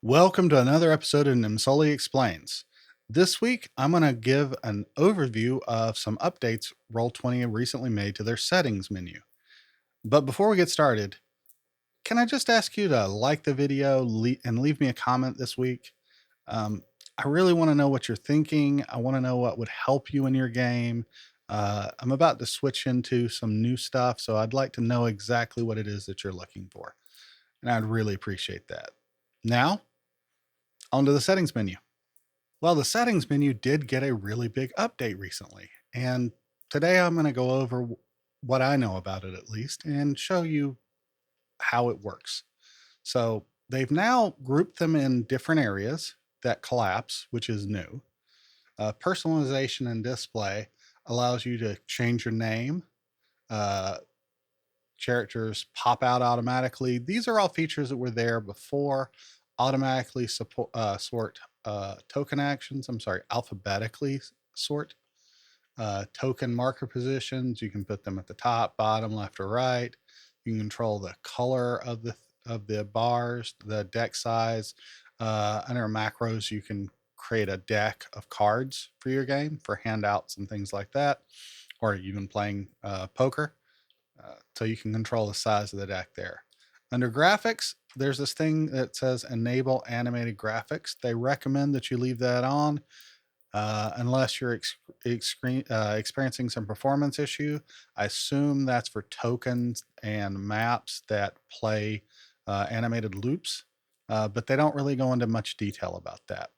Welcome to another episode of Nimsoli Explains. This week, I'm going to give an overview of some updates Roll20 recently made to their settings menu. But before we get started, can I just ask you to like the video and leave me a comment this week? I really want to know what you're thinking. I want to know what would help you in your game. I'm about to switch into some new stuff, so I'd like to know exactly what it is that you're looking for. And I'd really appreciate that. Now, onto the settings menu. Well, the settings menu did get a really big update recently, and today I'm going to go over what I know about it at least and show you how it works. So they've now grouped them in different areas that collapse, which is new. Personalization and display allows you to change your name. Uh, Characters pop out automatically. These are all features that were there before. Automatically sort token actions. I'm sorry, alphabetically sort token marker positions. You can put them at the top, bottom, left, or right. You can control the color of the bars, the deck size. Under macros, you can create a deck of cards for your game for handouts and things like that, or even playing poker. So you can control the size of the deck there. Under graphics, there's this thing that says enable animated graphics. They recommend that you leave that on unless you're experiencing some performance issue. I assume that's for tokens and maps that play animated loops, but they don't really go into much detail about that.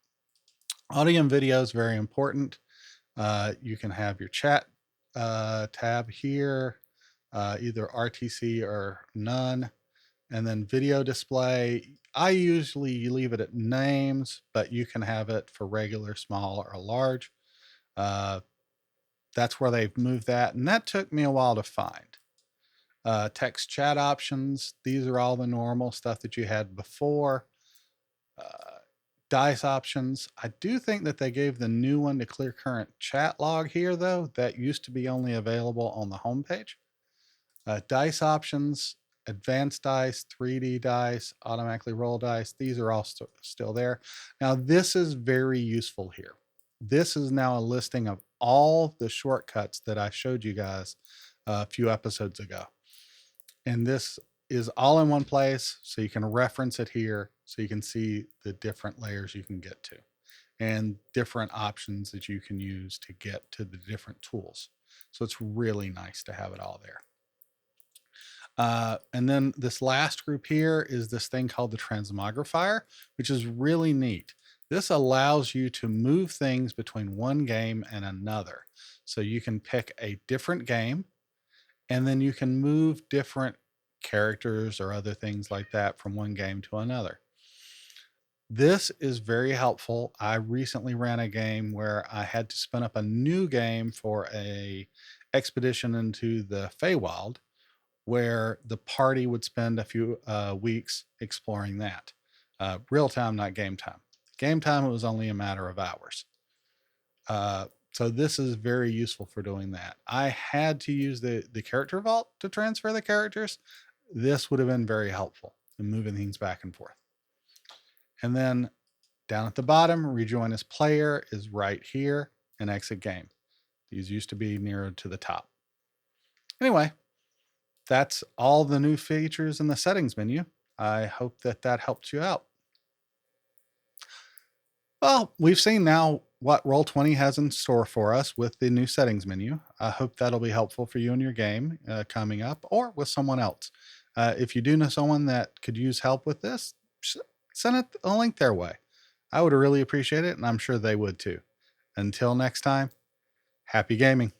Audio and video is very important. You can have your chat tab here, either RTC or none. And then video display, I usually leave it at names, but you can have it for regular, small, or large. That's where they've moved that, and that took me a while to find. Text chat options, these are all the normal stuff that you had before. Dice options, I do think that they gave the new one to clear current chat log here, though. That used to be only available on the homepage. Dice options, advanced dice, 3D dice, automatically roll dice. These are all still there. Now, this is very useful here. This is now a listing of all the shortcuts that I showed you guys a few episodes ago. And this is all in one place, so you can reference it here, so you can see the different layers you can get to and different options that you can use to get to the different tools. So it's really nice to have it all there. And then this last group here is this thing called the transmogrifier, which is really neat. This allows you to move things between one game and another. So you can pick a different game, and then you can move different characters or other things like that from one game to another. This is very helpful. I recently ran a game where I had to spin up a new game for a expedition into the Feywild, where the party would spend a few weeks exploring that. Real time, not game time. Game time, it was only a matter of hours. So this is very useful for doing that. I had to use the character vault to transfer the characters. This would have been very helpful in moving things back and forth. And then down at the bottom, rejoin as player is right here, and exit game. These used to be nearer to the top. Anyway, that's all the new features in the settings menu. I hope that helps you out. Well, we've seen now what Roll20 has in store for us with the new settings menu. I hope that'll be helpful for you in your game coming up or with someone else. If you do know someone that could use help with this, send a link their way. I would really appreciate it, and I'm sure they would too. Until next time, happy gaming.